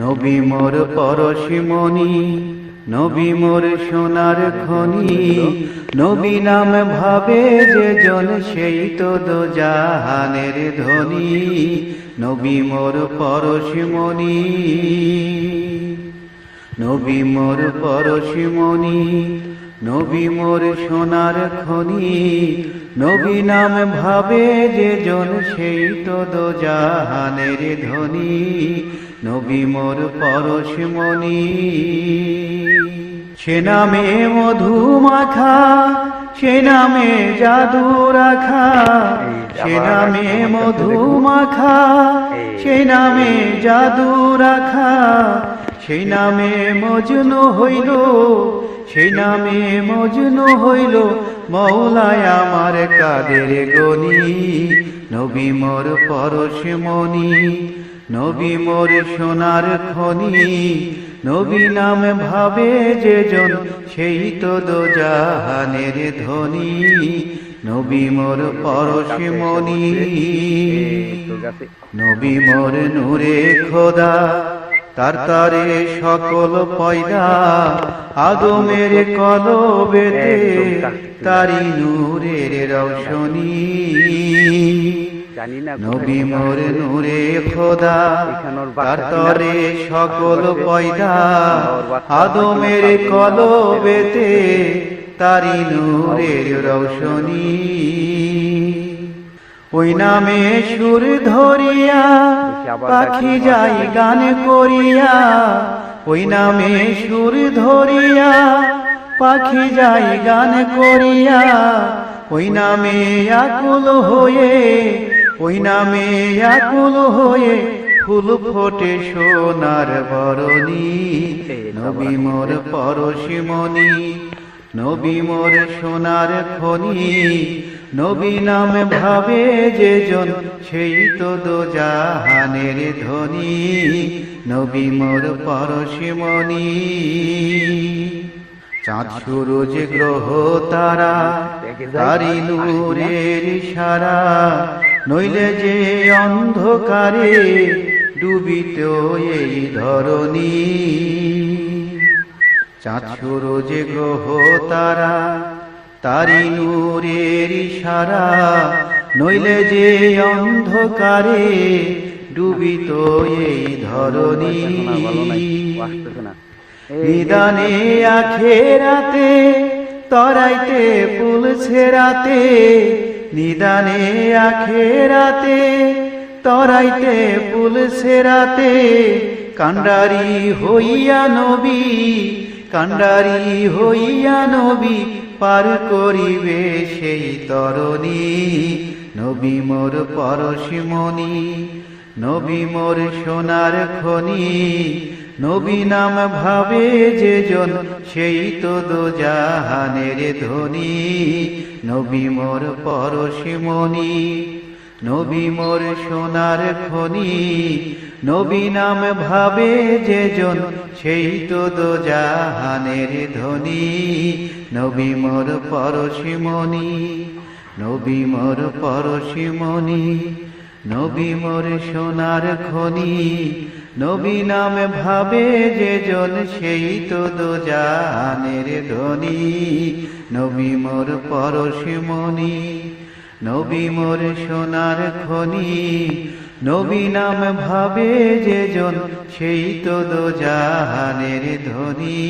নবী মোর পরশমণি, নবী মোর সোনার খনি, নবী নাম ভাবে যে জন সেই তো দোজাহানের ধনী। নবী মোর পরশমণি, নবী মোর পরশমণি, নবী মোর সোনার খনি, নবী নাম ভাবে যে জন সেই তো দোজাহানের ধনী। নবী মোর পরশমণি, সে নামে মধু মাখা, সে নামে জাদু রাখা, সে নামে মধু মাখা, সে নামে জাদু রাখা, সেই নামে মজনু হইল, সেই নামে মজনু হইল মওলায় আমার কাদের গনি। নবী মোর পরশমণি, নবী মোর সোনার খনি, নবী নাম ভাবে যে জন সেই তো দোজাহানের ধনী। নবী মোর পরশমণি, নবী মোর নূরে খোদা, তার তারে সকল পয়দা, আদমের কলবেতে তারি নূরের রৌশনী। নবী মোর নূরে খোদা, তার তরে সকল পয়দা, আদমের কলবেতে তারি নূরের রৌশনী। ওই নামে সুর ধরিয়া পাখি যাই গান করিয়া, ওই নামে সুর ধরিয়া পাখি যাই গান করিয়া, ওই নামে আকুল হয়ে, ওই নামে আকুল হয়ে ফুল ফোটে সোনার বরণী। নবী মোর পরশমণি, নবী মোর সোনার খনি, নবী নাম ভাবে যে জন সেই তো দোজাহানের ধনী। নবী মোর পরশমণি, চাঁদ সূরজ গ্রহ তারা তারি নূরের ইশারা, নইলে যে অন্ধকারে ডুবিত এই ধরণী। চাঁদ সূরজ গ্রহ তারা তারি নূরের ইশারা, নইলে যে অন্ধকারে ডুবিত এই ধরণী। নিদানে আখেরাতে তরাইতে পুলছে রাতে, নিদানে আখেরাতে তরাইতে পুলছে রাতে, কান্ডারি হইয়া নবী, কান্ডারি হইয়া নবী পার করিবে সেই তরণী। নবী মোর পরশমণি, নবী মোর সোনার খনি, নবী নাম ভাবে যে জন সেই তো দোজাহানের ধনী। নবী মোর পরশমণি, নবী মোর সোনার খনি, নবী নাম ভাবে যে জন সেই তো দোজাহানের ধনী। নবী মোর পরশমণি, নবী মোর পরশমণি, নবী মোর সোনার খনি, নবী নাম ভাবে যে জন সেই তো দোজাহানের ধনী। নবী মোর পরশমণি, নবী মোর সোনার খনি, নবী নাম ভাবে যে জন সেই তো দোজাহানের ধনী।